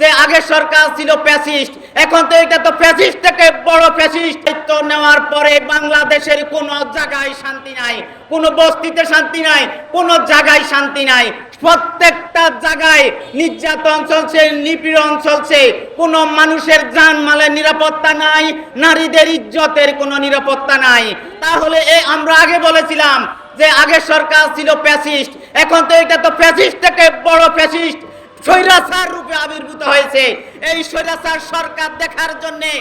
যে আগের সরকার ছিল ফ্যাসিস্ট, এখন তো এটা তো ফ্যাসিস্ট থেকে বড় ফ্যাসিস্ট। দায়িত্ব নেওয়ার পরে বাংলাদেশের কোনো জায়গায় শান্তি নাই, কোনো বস্তিতে শান্তি নাই, কোনো জায়গায় শান্তি নাই। প্রত্যেকটা জায়গায় নির্যাতন চলছে, নিপীড়ন চলছে, কোনো মানুষের জানমালের নিরাপত্তা নাই, নারীদের ইজ্জতের কোনো নিরাপত্তা নাই। তাহলে আমরা আগে বলেছিলাম যে আগের সরকার ছিল ফ্যাসিস্ট, এখন তো এটা তো ফ্যাসিস্ট থেকে বড় ফ্যাসিস্ট, স্বৈরাচার রূপে আবির্ভূত হয়েছে। এই স্বৈরাচার সরকার দেখার জন্যে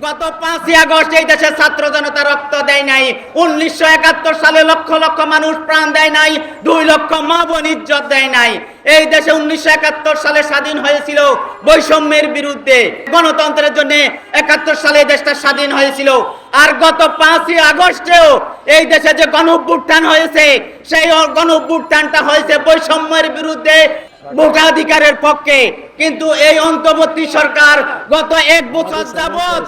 গত 5ই আগস্ট এই দেশে ছাত্র জনতা রক্ত দেয় নাই, 1971 সালে লক্ষ লক্ষ মানুষ প্রাণ দেয় নাই, 2 লক্ষ মা বোন ইজ্জত দেয় নাই। এই দেশে 1971 সালে স্বাধীন হয়েছিল বৈষম্যের বিরুদ্ধে, গণতন্ত্রের জন্য 71 সালে দেশটা স্বাধীন হয়েছিল। আর গত 5ই আগস্টেও এই দেশে যে গণঅভ্যুত্থান হয়েছে, সেই গণঅভ্যুত্থানটা হয়েছে বৈষম্যের বিরুদ্ধে, ভোটাধিকারের পক্ষে। কিন্তু এই অন্তর্বর্তী সরকার গত 1 বছর যাবত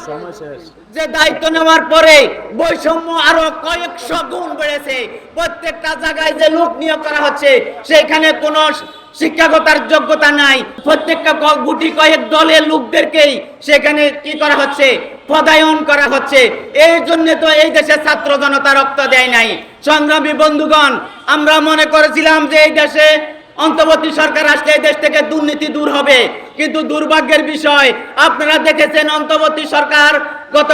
যে দায়িত্ব নেওয়ার পরে বৈষম্য আরো কয়েকশো গুণ বেড়েছে। প্রত্যেকটা জায়গায় যে লোক নিয়োগ করা হচ্ছে সেখানে কোনো শিক্ষাগতার যোগ্যতা নাই, প্রত্যেকটা গুটি কয়েক দলের লোকদেরকেই সেখানে কি করা হচ্ছে, পদায়ন করা হচ্ছে। এই জন্য তো এই দেশে ছাত্র জনতা রক্ত দেয় নাই। সংগ্রামী বন্ধুগণ, আমরা মনে করেছিলাম যে এই দেশে অন্তর্বর্তী সরকার আসলে এই দেশ থেকে দুর্নীতি দূর হবে, কিন্তু দুর্ভাগ্যের বিষয় আপনারা দেখেছেন অন্তর্বর্তী সরকার গত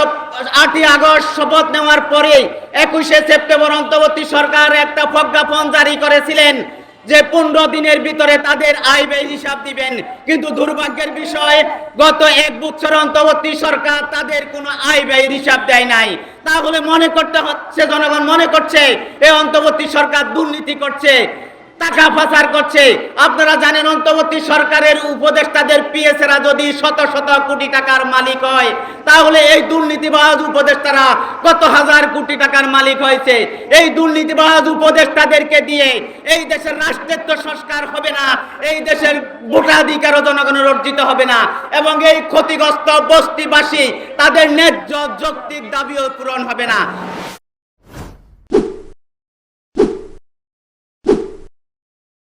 8ই আগস্ট শপথ নেওয়ার পরে 21শে সেপ্টেম্বর অন্তর্বর্তী সরকার একটা প্রজ্ঞাপন জারি করেছিলেন যে 15 দিনের ভিতরে তাদের আয় ব্যয় হিসাব দিবেন। কিন্তু দুর্ভাগ্যের বিষয় গত 1 বছর অন্তর্বর্তী সরকার তাদের কোনো আয় ব্যয়ের হিসাব দেয় নাই। তাহলে মনে করতে হচ্ছে, জনগণ মনে করছে এই অন্তর্বর্তী সরকার দুর্নীতি করছে, টাকা পাচার করছে। আপনারা জানেন অন্তর্বর্তী সরকারের উপদেষ্টাদের পিএসরা যদি শত শত কোটি টাকার মালিক হয়, তাহলে এই দুর্নীতিবাজ উপদেষ্টারা কত হাজার কোটি টাকার মালিক হয়েছে। এই দুর্নীতিবাজ উপদেষ্টাদেরকে দিয়ে এই দেশের রাষ্ট্রত্ব সংস্কার হবে না, এই দেশের ভোটাধিকারও জনগণের অর্জিত হবে না, এবং এই ক্ষতিগ্রস্ত বস্তিবাসী তাদের ন্যায্য যৌক্তিক দাবিও পূরণ হবে না।